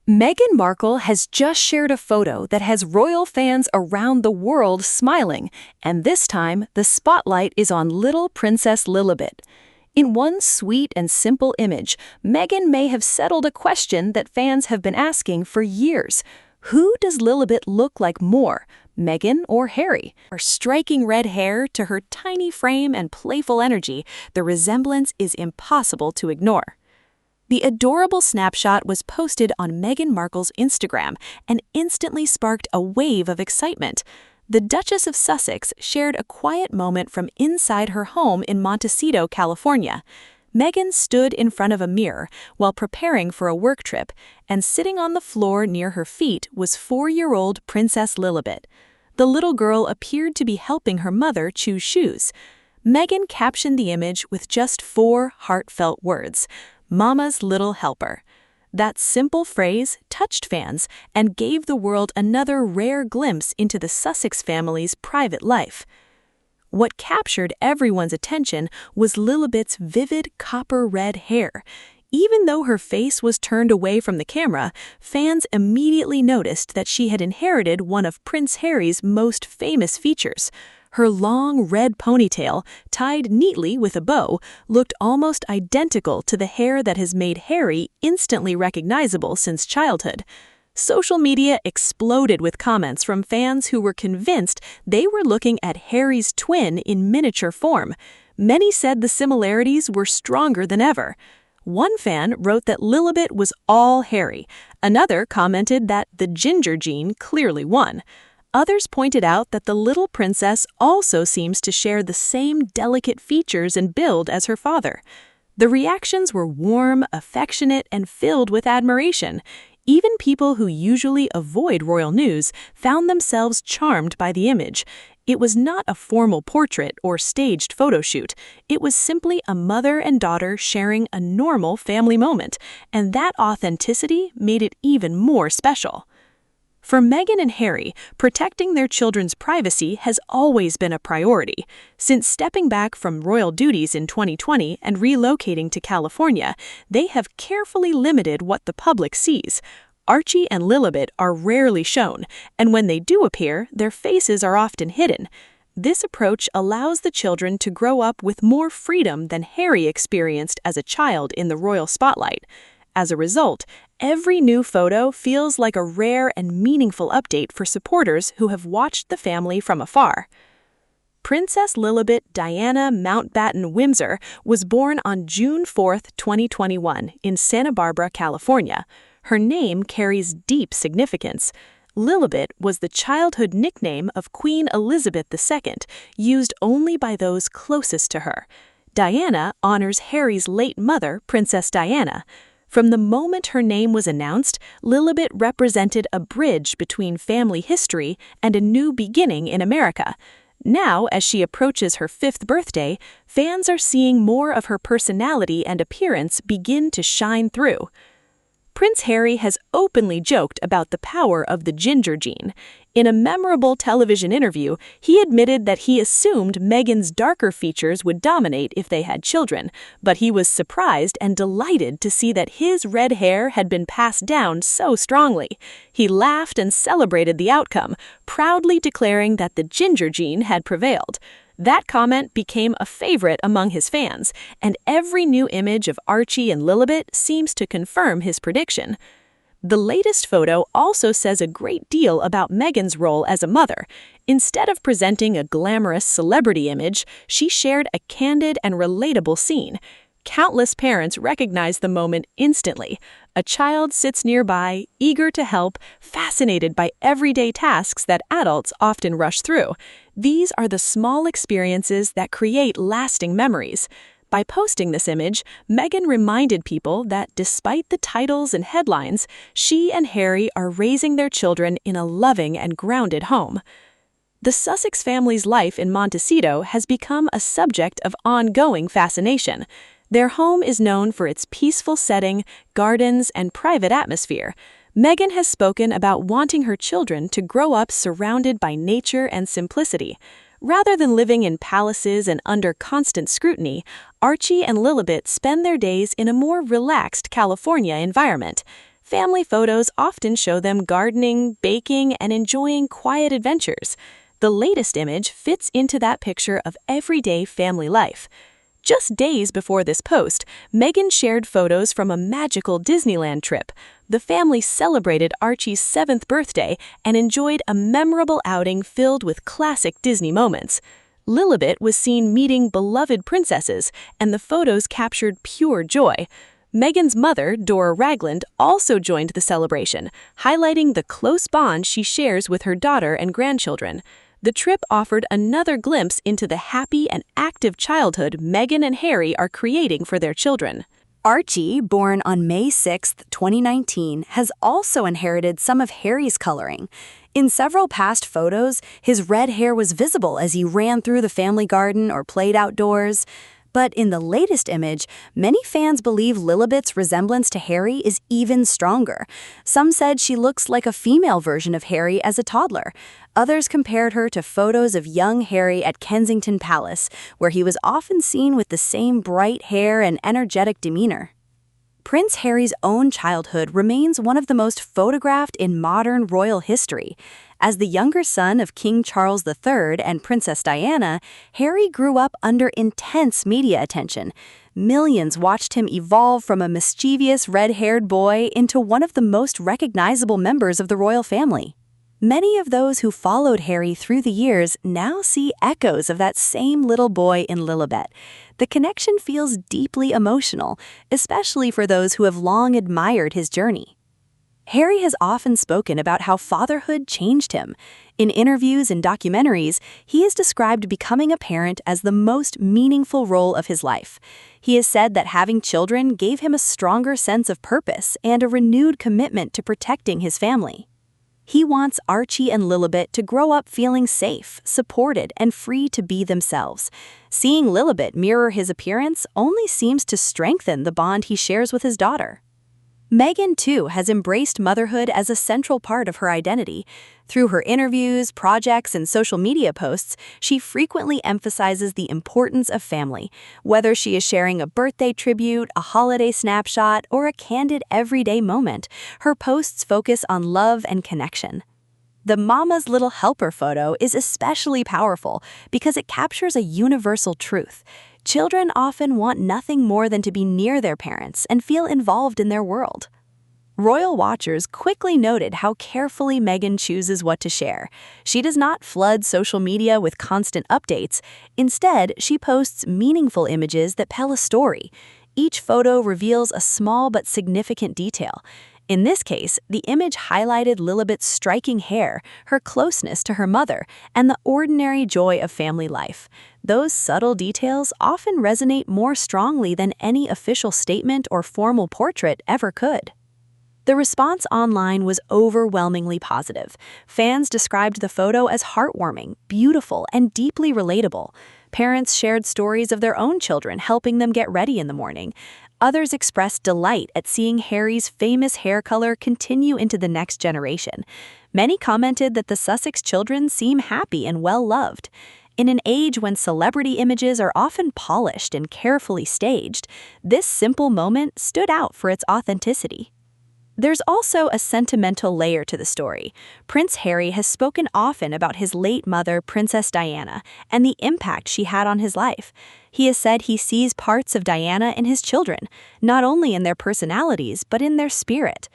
Meghan Markle has just shared a photo that has royal fans around the world smiling, and this time the spotlight is on little Princess Lilibet. In one sweet and simple image, Meghan may have settled a question that fans have been asking for years. Who does Lilibet look like more, Meghan or Harry? Her striking red hair to her tiny frame and playful energy, the resemblance is impossible to ignore. The adorable snapshot was posted on Meghan Markle's Instagram and instantly sparked a wave of excitement. The Duchess of Sussex shared a quiet moment from inside her home in Montecito, California. Meghan stood in front of a mirror while preparing for a work trip, and sitting on the floor near her feet was 4-year-old Princess Lilibet. The little girl appeared to be helping her mother choose shoes. Meghan captioned the image with just 4 heartfelt words: "Mama's little helper." That simple phrase touched fans and gave the world another rare glimpse into the Sussex family's private life. What captured everyone's attention was Lilibet's vivid copper-red hair. Even though her face was turned away from the camera, fans immediately noticed that she had inherited one of Prince Harry's most famous features. Her long red ponytail, tied neatly with a bow, looked almost identical to the hair that has made Harry instantly recognizable since childhood. Social media exploded with comments from fans who were convinced they were looking at Harry's twin in miniature form. Many said the similarities were stronger than ever. One fan wrote that Lilibet was all Harry. Another commented that the ginger gene clearly won. Others pointed out that the little princess also seems to share the same delicate features and build as her father. The reactions were warm, affectionate, and filled with admiration. Even people who usually avoid royal news found themselves charmed by the image. It was not a formal portrait or staged photo shoot. It was simply a mother and daughter sharing a normal family moment, and that authenticity made it even more special. For Meghan and Harry, protecting their children's privacy has always been a priority. Since stepping back from royal duties in 2020 and relocating to California, they have carefully limited what the public sees. Archie and Lilibet are rarely shown, and when they do appear, their faces are often hidden. This approach allows the children to grow up with more freedom than Harry experienced as a child in the royal spotlight. As a result, every new photo feels like a rare and meaningful update for supporters who have watched the family from afar. Princess Lilibet Diana Mountbatten-Windsor was born on June 4, 2021, in Santa Barbara, California. Her name carries deep significance. Lilibet was the childhood nickname of Queen Elizabeth II, used only by those closest to her. Diana honors Harry's late mother, Princess Diana. From the moment her name was announced, Lilibet represented a bridge between family history and a new beginning in America. Now, as she approaches her 5th birthday, fans are seeing more of her personality and appearance begin to shine through. Prince Harry has openly joked about the power of the ginger gene. In a memorable television interview, he admitted that he assumed Meghan's darker features would dominate if they had children, but he was surprised and delighted to see that his red hair had been passed down so strongly. He laughed and celebrated the outcome, proudly declaring that the ginger gene had prevailed. That comment became a favorite among his fans, and every new image of Archie and Lilibet seems to confirm his prediction. The latest photo also says a great deal about Meghan's role as a mother. Instead of presenting a glamorous celebrity image, she shared a candid and relatable scene. Countless parents recognize the moment instantly. A child sits nearby, eager to help, fascinated by everyday tasks that adults often rush through. These are the small experiences that create lasting memories. By posting this image, Meghan reminded people that despite the titles and headlines, she and Harry are raising their children in a loving and grounded home. The Sussex family's life in Montecito has become a subject of ongoing fascination. Their home is known for its peaceful setting, gardens, and private atmosphere. Meghan has spoken about wanting her children to grow up surrounded by nature and simplicity. Rather than living in palaces and under constant scrutiny, Archie and Lilibet spend their days in a more relaxed California environment. Family photos often show them gardening, baking, and enjoying quiet adventures. The latest image fits into that picture of everyday family life. Just days before this post, Meghan shared photos from a magical Disneyland trip. The family celebrated Archie's 7th birthday and enjoyed a memorable outing filled with classic Disney moments. Lilibet was seen meeting beloved princesses, and the photos captured pure joy. Meghan's mother, Dora Ragland, also joined the celebration, highlighting the close bond she shares with her daughter and grandchildren. The trip offered another glimpse into the happy and active childhood Meghan and Harry are creating for their children. Archie, born on May 6, 2019, has also inherited some of Harry's coloring. In several past photos, his red hair was visible as he ran through the family garden or played outdoors. But in the latest image, many fans believe Lilibet's resemblance to Harry is even stronger. Some said she looks like a female version of Harry as a toddler. Others compared her to photos of young Harry at Kensington Palace, where he was often seen with the same bright hair and energetic demeanor. Prince Harry's own childhood remains one of the most photographed in modern royal history. As the younger son of King Charles III and Princess Diana, Harry grew up under intense media attention. Millions watched him evolve from a mischievous red-haired boy into one of the most recognizable members of the royal family. Many of those who followed Harry through the years now see echoes of that same little boy in Lilibet. The connection feels deeply emotional, especially for those who have long admired his journey. Harry has often spoken about how fatherhood changed him. In interviews and documentaries, he has described becoming a parent as the most meaningful role of his life. He has said that having children gave him a stronger sense of purpose and a renewed commitment to protecting his family. He wants Archie and Lilibet to grow up feeling safe, supported, and free to be themselves. Seeing Lilibet mirror his appearance only seems to strengthen the bond he shares with his daughter. Meghan, too, has embraced motherhood as a central part of her identity. Through her interviews, projects, and social media posts, she frequently emphasizes the importance of family. Whether she is sharing a birthday tribute, a holiday snapshot, or a candid everyday moment, her posts focus on love and connection. The Mama's Little Helper photo is especially powerful because it captures a universal truth. Children often want nothing more than to be near their parents and feel involved in their world. Royal watchers quickly noted how carefully Meghan chooses what to share. She does not flood social media with constant updates. Instead, she posts meaningful images that tell a story. Each photo reveals a small but significant detail. In this case, the image highlighted Lilibet's striking hair, her closeness to her mother, and the ordinary joy of family life. Those subtle details often resonate more strongly than any official statement or formal portrait ever could. The response online was overwhelmingly positive. Fans described the photo as heartwarming, beautiful, and deeply relatable. Parents shared stories of their own children helping them get ready in the morning. Others expressed delight at seeing Harry's famous hair color continue into the next generation. Many commented that the Sussex children seem happy and well-loved. In an age when celebrity images are often polished and carefully staged, this simple moment stood out for its authenticity. There's also a sentimental layer to the story. Prince Harry has spoken often about his late mother, Princess Diana, and the impact she had on his life. He has said he sees parts of Diana in his children, not only in their personalities, but in their spirit.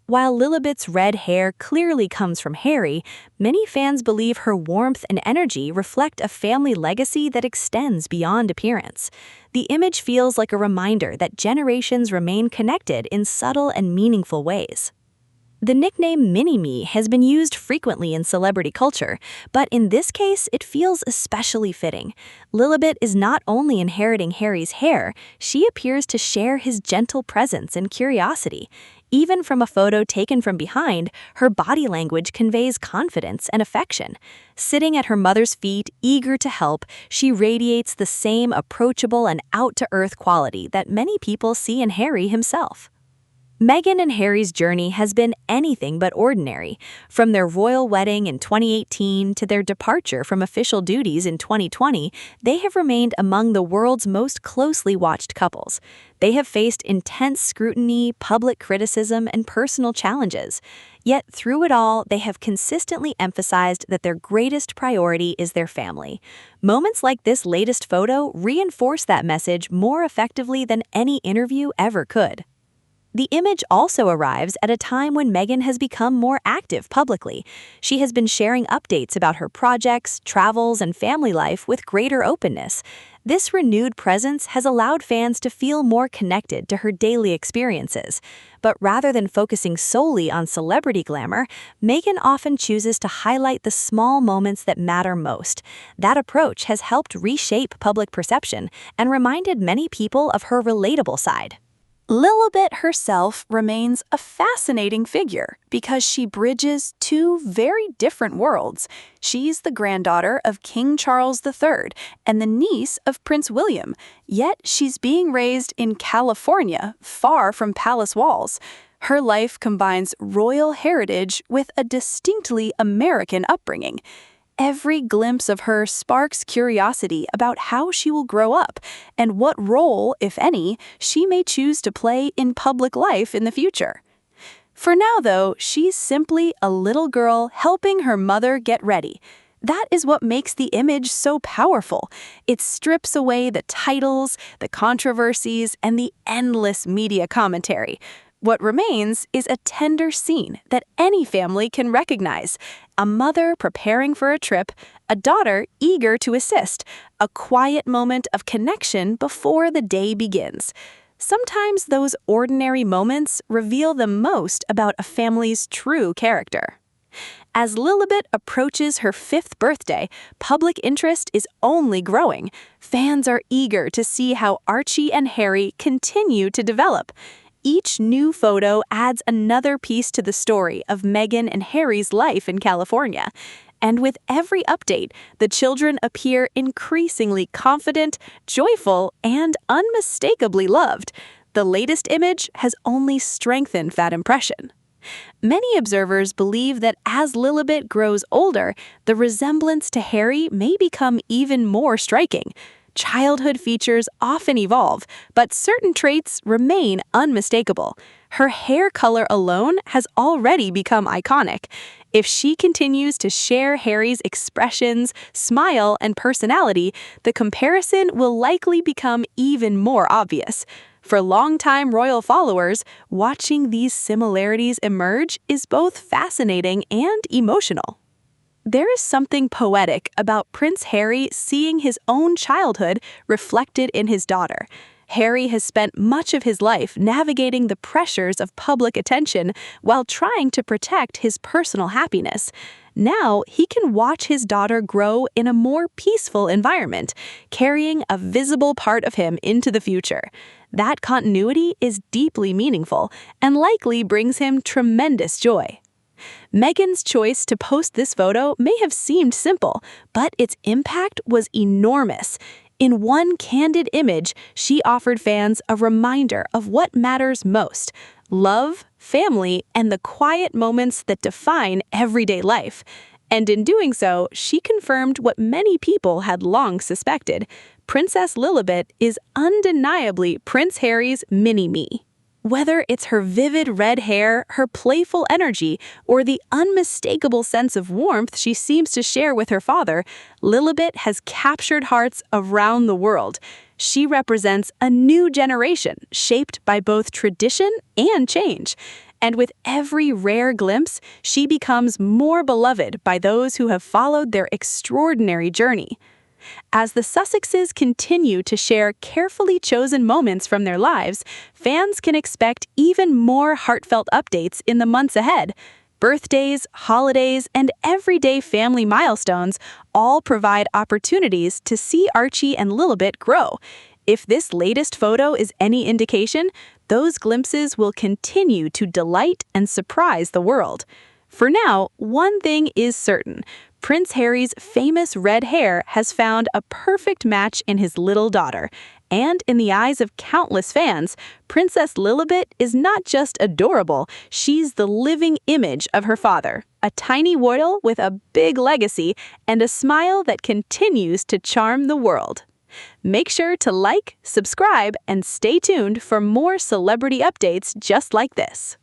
While Lilibet's red hair clearly comes from Harry, many fans believe her warmth and energy reflect a family legacy that extends beyond appearance. The image feels like a reminder that generations remain connected in subtle and meaningful ways. The nickname Mini-Me has been used frequently in celebrity culture, but in this case, it feels especially fitting. Lilibet is not only inheriting Harry's hair, she appears to share his gentle presence and curiosity. Even from a photo taken from behind, her body language conveys confidence and affection. Sitting at her mother's feet, eager to help, she radiates the same approachable and out-to-earth quality that many people see in Harry himself. Meghan and Harry's journey has been anything but ordinary. From their royal wedding in 2018 to their departure from official duties in 2020, they have remained among the world's most closely watched couples. They have faced intense scrutiny, public criticism, and personal challenges. Yet through it all, they have consistently emphasized that their greatest priority is their family. Moments like this latest photo reinforce that message more effectively than any interview ever could. The image also arrives at a time when Meghan has become more active publicly. She has been sharing updates about her projects, travels, and family life with greater openness. This renewed presence has allowed fans to feel more connected to her daily experiences. But rather than focusing solely on celebrity glamour, Meghan often chooses to highlight the small moments that matter most. That approach has helped reshape public perception and reminded many people of her relatable side. Lilibet herself remains a fascinating figure because she bridges two very different worlds. She's the granddaughter of King Charles III and the niece of Prince William, yet she's being raised in California, far from palace walls. Her life combines royal heritage with a distinctly American upbringing. Every glimpse of her sparks curiosity about how she will grow up and what role, if any, she may choose to play in public life in the future. For now, though, she's simply a little girl helping her mother get ready. That is what makes the image so powerful. It strips away the titles, the controversies, and the endless media commentary. What remains is a tender scene that any family can recognize. A mother preparing for a trip, a daughter eager to assist, a quiet moment of connection before the day begins. Sometimes those ordinary moments reveal the most about a family's true character. As Lilibet approaches her 5th birthday, public interest is only growing. Fans are eager to see how Archie and Harry continue to develop. Each new photo adds another piece to the story of Meghan and Harry's life in California. And with every update, the children appear increasingly confident, joyful, and unmistakably loved. The latest image has only strengthened that impression. Many observers believe that as Lilibet grows older, the resemblance to Harry may become even more striking. Childhood features often evolve, but certain traits remain unmistakable. Her hair color alone has already become iconic. If she continues to share Harry's expressions, smile, and personality, the comparison will likely become even more obvious. For longtime royal followers, watching these similarities emerge is both fascinating and emotional. There is something poetic about Prince Harry seeing his own childhood reflected in his daughter. Harry has spent much of his life navigating the pressures of public attention while trying to protect his personal happiness. Now, he can watch his daughter grow in a more peaceful environment, carrying a visible part of him into the future. That continuity is deeply meaningful and likely brings him tremendous joy. Meghan's choice to post this photo may have seemed simple, but its impact was enormous. In one candid image, she offered fans a reminder of what matters most: love, family, and the quiet moments that define everyday life. And in doing so, she confirmed what many people had long suspected: Princess Lilibet is undeniably Prince Harry's mini-me. Whether it's her vivid red hair, her playful energy, or the unmistakable sense of warmth she seems to share with her father, Lilibet has captured hearts around the world. She represents a new generation shaped by both tradition and change. And with every rare glimpse, she becomes more beloved by those who have followed their extraordinary journey. As the Sussexes continue to share carefully chosen moments from their lives, fans can expect even more heartfelt updates in the months ahead. Birthdays, holidays, and everyday family milestones all provide opportunities to see Archie and Lilibet grow. If this latest photo is any indication, those glimpses will continue to delight and surprise the world. For now, one thing is certain: Prince Harry's famous red hair has found a perfect match in his little daughter. And in the eyes of countless fans, Princess Lilibet is not just adorable, she's the living image of her father, a tiny royal with a big legacy and a smile that continues to charm the world. Make sure to like, subscribe, and stay tuned for more celebrity updates just like this.